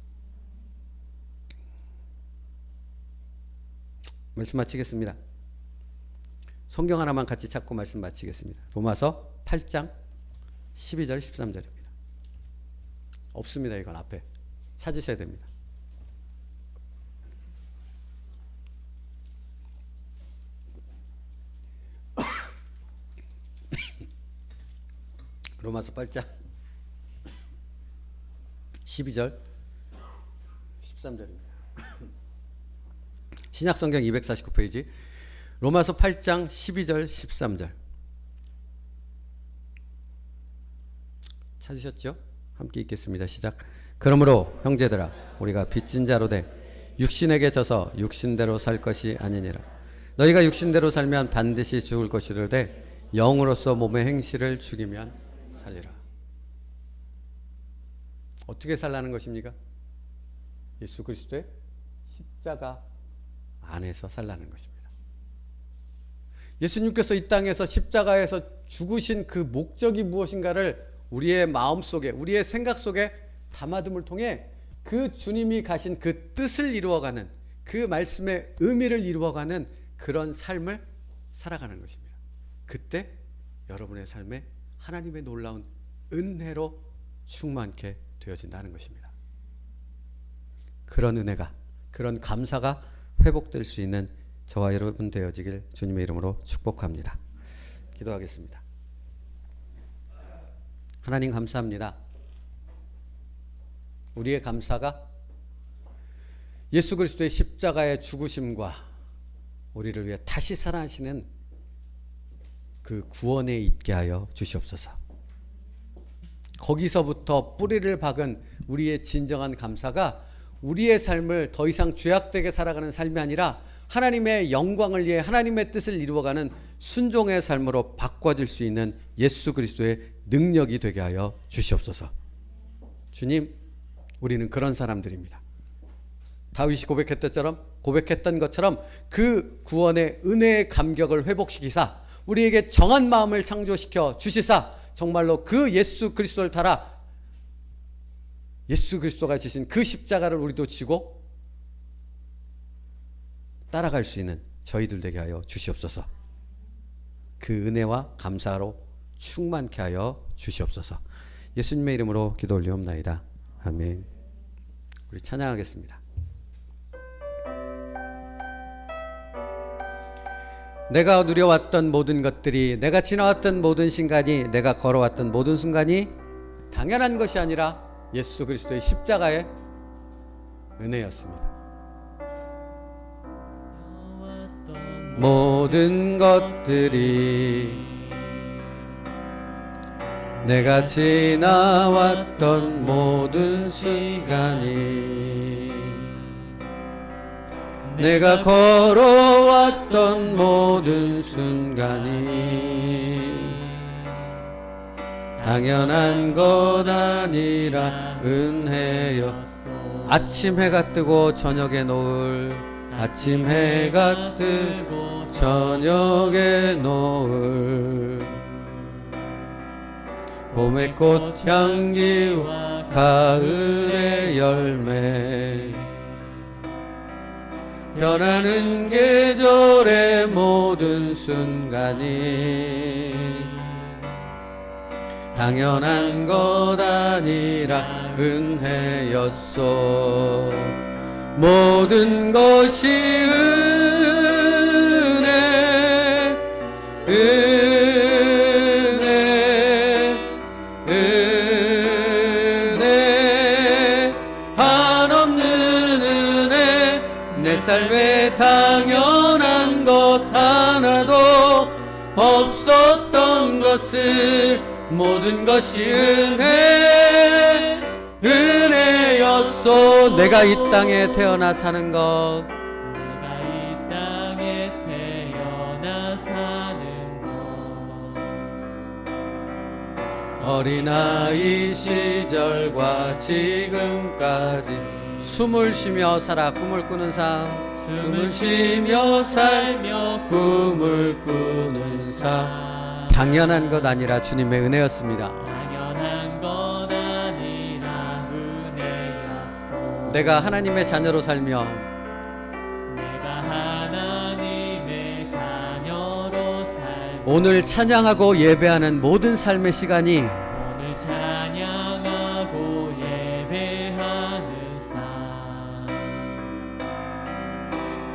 말씀 마치겠습니다. 성경 하나만 같이 찾고 말씀 마치겠습니다. 로마서 8장 12절 13절입니다. 없습니다. 이건 앞에 찾으셔야 됩니다. 로마서 8장 12절 13절입니다. 신약성경 249페이지 로마서 8장 12절 13절 찾으셨죠? 함께 읽겠습니다. 시작. 그러므로 형제들아 우리가 빚진 자로 돼 육신에게 져서 육신대로 살 것이 아니니라. 너희가 육신대로 살면 반드시 죽을 것이로되 영으로서 몸의 행실을 죽이면 살리라. 어떻게 살라는 것입니까? 예수 그리스도의 십자가 안에서 살라는 것입니다. 예수님께서 이 땅에서 십자가에서 죽으신 그 목적이 무엇인가를 우리의 마음속에, 우리의 생각 속에 담아둠을 통해 그 주님이 가신 그 뜻을 이루어가는, 그 말씀의 의미를 이루어가는 그런 삶을 살아가는 것입니다. 그때 여러분의 삶에 하나님의 놀라운 은혜로 충만케 되어진다는 것입니다. 그런 은혜가, 그런 감사가 회복될 수 있는 저와 여러분 되어지길 주님의 이름으로 축복합니다. 기도하겠습니다. 하나님 감사합니다. 우리의 감사가 예수 그리스도의 십자가의 죽으심과 우리를 위해 다시 살아나시는 그 구원에 있게 하여 주시옵소서. 거기서부터 뿌리를 박은 우리의 진정한 감사가 우리의 삶을 더 이상 죄악되게 살아가는 삶이 아니라 하나님의 영광을 위해 하나님의 뜻을 이루어가는 순종의 삶으로 바꿔질 수 있는 예수 그리스도의 능력이 되게 하여 주시옵소서. 주님, 우리는 그런 사람들입니다. 다윗이 고백했던 것처럼 그 구원의 은혜의 감격을 회복시키사 우리에게 정한 마음을 창조시켜 주시사 정말로 그 예수 그리스도를 따라 예수 그리스도가 지신 그 십자가를 우리도 지고 따라갈 수 있는 저희들 되게 하여 주시옵소서. 그 은혜와 감사로 충만케 하여 주시옵소서. 예수님의 이름으로 기도 올리옵나이다. 아멘. 우리 찬양하겠습니다. 내가 누려왔던 모든 것들이, 내가 지나왔던 모든 순간이, 내가 걸어왔던 모든 순간이 당연한 것이 아니라 예수 그리스도의 십자가의 은혜였습니다. 모든 것들이, 내가 지나왔던 모든 순간이, 내가 걸어왔던 모든 순간이 당연한 것 아니라 은혜였소. 아침 해가 뜨고 저녁에 노을, 아침 해가 뜨고 저녁에 노을, 봄의 꽃향기와 가을의 열매, 변하는 계절의 모든 순간이 당연한 것 아니라 은혜였소. 모든 것이 은혜, 은혜, 은혜, 한없는 은혜. 내 삶에 당연한 것 하나도 없었던 것을 모든 것이 은혜, 은혜였소. 내가 이 땅에 태어나 사는 것, 내가 이 땅에 태어나 사는 것, 어린아이 시절과 지금까지 숨을 쉬며 살아 꿈을 꾸는 삶, 숨을 쉬며 살며 꿈을 꾸는 삶, 당연한 것 아니라 주님의 은혜였습니다. 당연한 것 아니라 은혜였소. 내가 하나님의 자녀로 살며, 내가 하나님의 자녀로 살며, 오늘 찬양하고 예배하는 모든 삶의 시간이 오늘 찬양하고 예배하는 삶,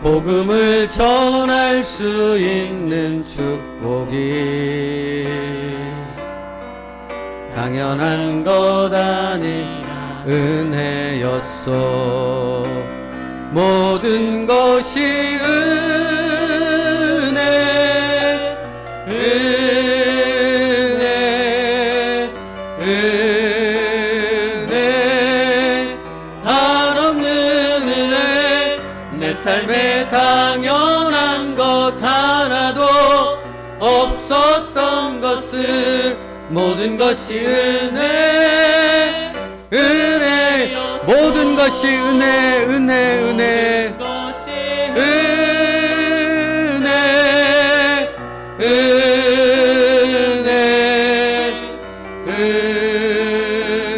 복음을 전할 수 있는 축복이 당연한 것 아니라 은혜였소. 모든 것이 은혜, 은혜, 은혜, 한없는 은혜. 내 삶에 당연한 것 하나도 없었던 것을 모든 것이 은혜, 은혜, 모든 것이 은혜, 은혜, 은혜, 것이 은혜, 은혜,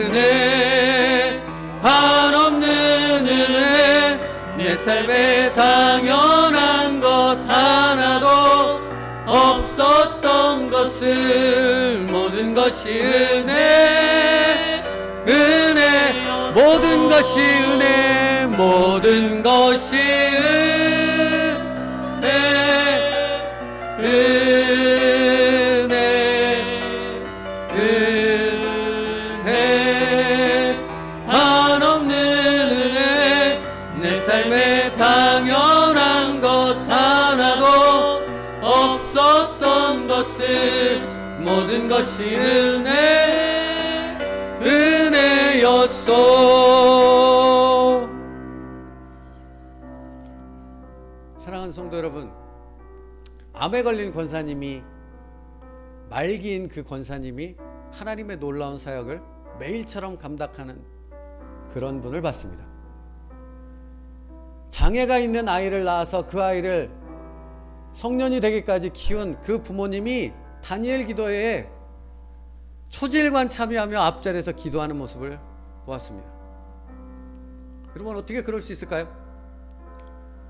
은혜, 한없는 은혜. 내 삶에 당연한 것 하나도 없었던 것을 모든 것이 은혜, 은혜, 모든 것이 은혜, 모든 것이 은혜, 은혜, 은혜, 한없는 은혜. 내 삶에 당연한 것 하나도 없었던 것을 모든 것이 은혜, 은혜였소. 사랑하는 성도 여러분, 암에 걸린 권사님이, 말기인 그 권사님이 하나님의 놀라운 사역을 매일처럼 감당하는 그런 분을 봤습니다. 장애가 있는 아이를 낳아서 그 아이를 성년이 되기까지 키운 그 부모님이 다니엘 기도회에 초질관 참여하며 앞자리에서 기도하는 모습을 보았습니다. 여러분 어떻게 그럴 수 있을까요?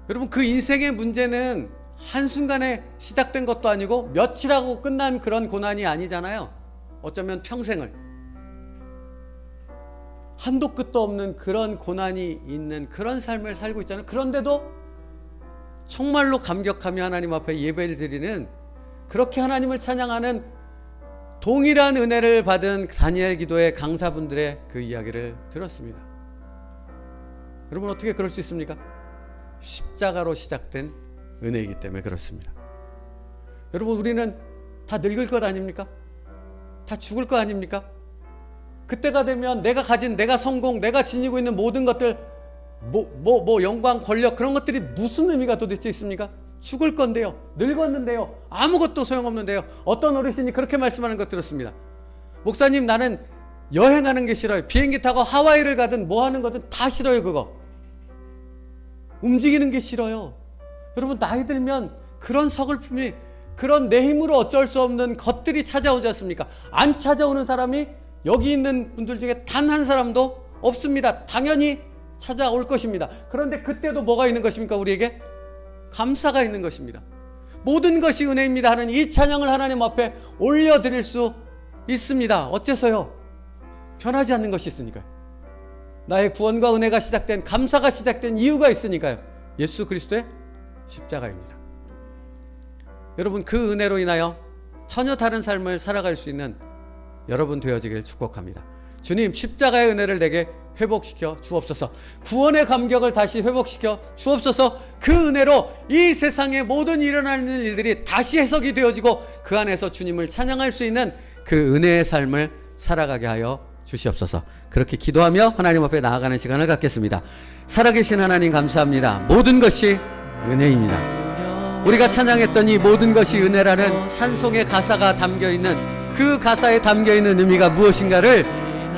여러분 그 인생의 문제는 한순간에 시작된 것도 아니고 며칠하고 끝난 그런 고난이 아니잖아요. 어쩌면 평생을 한도 끝도 없는 그런 고난이 있는 그런 삶을 살고 있잖아요. 그런데도 정말로 감격하며 하나님 앞에 예배를 드리는, 그렇게 하나님을 찬양하는 동일한 은혜를 받은 다니엘 기도의 강사분들의 그 이야기를 들었습니다. 여러분 어떻게 그럴 수 있습니까? 십자가로 시작된 은혜이기 때문에 그렇습니다. 여러분 우리는 다 늙을 것 아닙니까? 다 죽을 것 아닙니까? 그때가 되면 내가 가진, 내가 성공, 내가 지니고 있는 모든 것들, 영광, 권력, 그런 것들이 무슨 의미가 도대체 있습니까? 죽을 건데요, 늙었는데요, 아무것도 소용없는데요. 어떤 어르신이 그렇게 말씀하는 것 들었습니다. 목사님, 나는 여행하는 게 싫어요. 비행기 타고 하와이를 가든 뭐 하는 거든 다 싫어요. 그거 움직이는 게 싫어요. 여러분 나이 들면 그런 서글픔이, 그런 내 힘으로 어쩔 수 없는 것들이 찾아오지 않습니까? 안 찾아오는 사람이 여기 있는 분들 중에 단 한 사람도 없습니다. 당연히 찾아올 것입니다. 그런데 그때도 뭐가 있는 것입니까? 우리에게 감사가 있는 것입니다. 모든 것이 은혜입니다 하는 이 찬양을 하나님 앞에 올려드릴 수 있습니다. 어째서요? 변하지 않는 것이 있으니까요. 나의 구원과 은혜가 시작된, 감사가 시작된 이유가 있으니까요. 예수 그리스도의 십자가입니다. 여러분 그 은혜로 인하여 전혀 다른 삶을 살아갈 수 있는 여러분 되어지길 축복합니다. 주님, 십자가의 은혜를 내게 회복시켜 주옵소서. 구원의 감격을 다시 회복시켜 주옵소서. 그 은혜로 이 세상의 모든 일어나는 일들이 다시 해석이 되어지고 그 안에서 주님을 찬양할 수 있는 그 은혜의 삶을 살아가게 하여 주시옵소서. 그렇게 기도하며 하나님 앞에 나아가는 시간을 갖겠습니다. 살아계신 하나님 감사합니다. 모든 것이 은혜입니다. 우리가 찬양했던 이 모든 것이 은혜라는 찬송의 가사가 담겨있는, 그 가사에 담겨있는 의미가 무엇인가를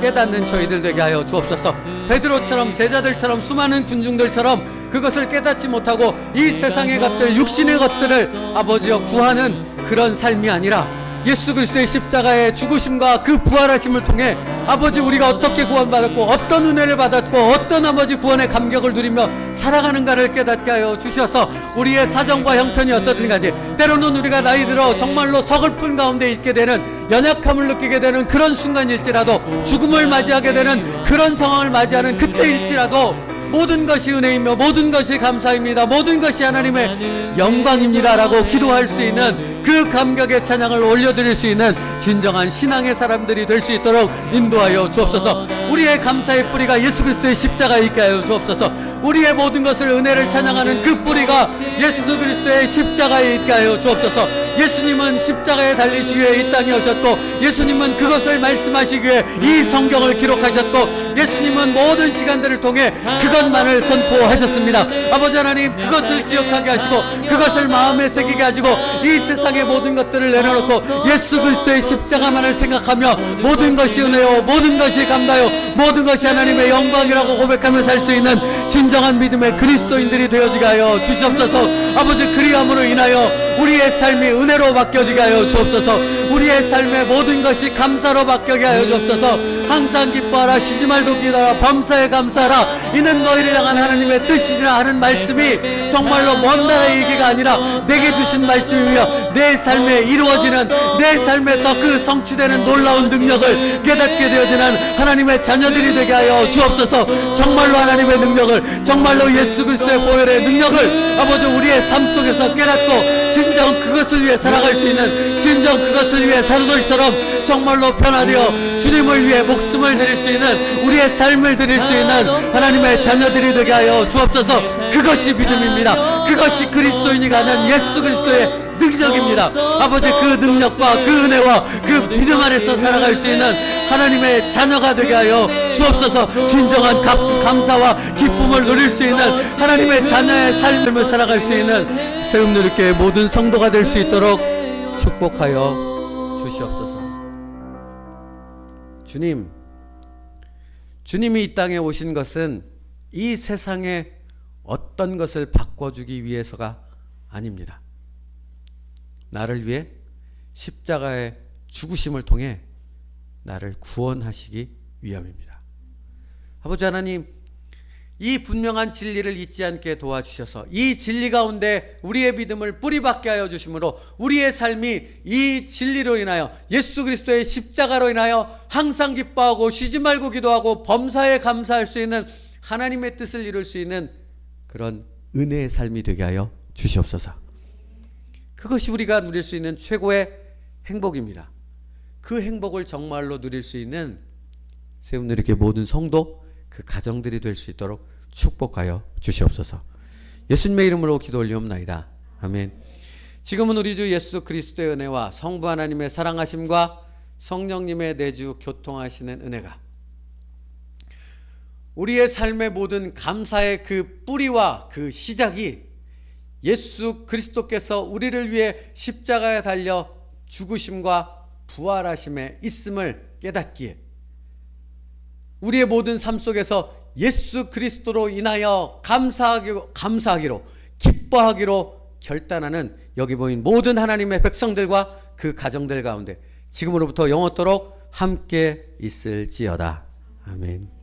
깨닫는 저희들 되게 하여 주옵소서. 베드로처럼, 제자들처럼, 수많은 군중들처럼 그것을 깨닫지 못하고 이 세상의 것들, 육신의 것들을 아버지여 구하는 그런 삶이 아니라 예수 그리스도의 십자가의 죽으심과 그 부활하심을 통해 아버지 우리가 어떻게 구원받았고 어떤 은혜를 받았고 어떤 아버지 구원의 감격을 누리며 살아가는가를 깨닫게 하여 주셔서 우리의 사정과 형편이 어떻든 간에 때로는 우리가 나이 들어 정말로 서글픈 가운데 있게 되는, 연약함을 느끼게 되는 그런 순간일지라도, 죽음을 맞이하게 되는 그런 상황을 맞이하는 그때일지라도 모든 것이 은혜이며 모든 것이 감사입니다, 모든 것이 하나님의 영광입니다 라고 기도할 수 있는 그 감격의 찬양을 올려드릴 수 있는 진정한 신앙의 사람들이 될 수 있도록 인도하여 주옵소서. 우리의 감사의 뿌리가 예수 그리스도의 십자가에 있게 하여 주옵소서. 우리의 모든 것을, 은혜를 찬양하는 그 뿌리가 예수 그리스도의 십자가에 있게 하여 주옵소서. 예수님은 십자가에 달리시기 위해 이 땅에 오셨고, 예수님은 그것을 말씀하시기 위해 이 성경을 기록하셨고, 예수님은 모든 시간들을 통해 그것만을 선포하셨습니다. 아버지 하나님, 그것을 기억하게 하시고 그것을 마음에 새기게 하시고 이 세상의 모든 것들을 내려놓고 예수 그리스도의 십자가만을 생각하며 모든 것이 은혜요, 모든 것이 감사요, 모든 것이 하나님의 영광이라고 고백하며 살 수 있는 진정한 믿음의 그리스도인들이 되어지게 하여 주시옵소서. 아버지, 그리함으로 인하여 우리의 삶이 은혜로 바뀌어지게 하여 주옵소서. 우리의 삶의 모든 것이 감사로 바뀌게 하여 주옵소서. 항상 기뻐하라, 쉬지 말고 기도하라, 범사에 감사하라, 이는 너희를 향한 하나님의 뜻이라 하는 말씀이 정말로 먼 나라의 얘기가 아니라 내게 주신 말씀이며 내 삶에 이루어지는, 내 삶에서 그 성취되는 놀라운 능력을 깨닫게 되어지는 하나님의 자녀들이 되게 하여 주옵소서. 정말로 하나님의 능력을, 정말로 예수 그리스도의 보혈의 능력을 아버지 우리의 삶 속에서 깨닫고 진정 그것을 위해 살아갈 수 있는, 진정 그것을 위해 사도들처럼 정말로 변화되어 주님을 위해 목숨을 드릴 수 있는, 우리의 삶을 드릴 수 있는 하나님의 자녀들이 되게 하여 주옵소서. 그것이 믿음입니다. 그것이 그리스도인이 가는 예수 그리스도의 능력입니다. 아버지, 그 능력과 그 은혜와 그 믿음 안에서 살아갈 수 있는 하나님의 자녀가 되게 하여 주옵소서. 진정한 감사와 기쁨을 누릴 수 있는 하나님의 자녀의 삶을 살아갈 수 있는 세움누리교회 모든 성도가 될 수 있도록 축복하여 주시옵소서. 주님이 이 땅에 오신 것은 이 세상의 어떤 것을 바꿔주기 위해서가 아닙니다. 나를 위해 십자가의 죽으심을 통해 나를 구원하시기 위함입니다. 아버지 하나님, 이 분명한 진리를 잊지 않게 도와주셔서 이 진리 가운데 우리의 믿음을 뿌리박게 하여 주심으로 우리의 삶이 이 진리로 인하여 예수 그리스도의 십자가로 인하여 항상 기뻐하고 쉬지 말고 기도하고 범사에 감사할 수 있는 하나님의 뜻을 이룰 수 있는 그런 은혜의 삶이 되게 하여 주시옵소서. 그것이 우리가 누릴 수 있는 최고의 행복입니다. 그 행복을 정말로 누릴 수 있는 세운누리교회 모든 성도, 그 가정들이 될 수 있도록 축복하여 주시옵소서. 예수님의 이름으로 기도 올리옵나이다. 아멘. 지금은 우리 주 예수 그리스도의 은혜와 성부 하나님의 사랑하심과 성령님의 내주 교통하시는 은혜가 우리의 삶의 모든 감사의 그 뿌리와 그 시작이 예수 그리스도께서 우리를 위해 십자가에 달려 죽으심과 부활하심에 있음을 깨닫기에 우리의 모든 삶 속에서 예수 그리스도로 인하여 감사하기로 기뻐하기로 결단하는 여기 보인 모든 하나님의 백성들과 그 가정들 가운데 지금으로부터 영원토록 함께 있을지어다. 아멘.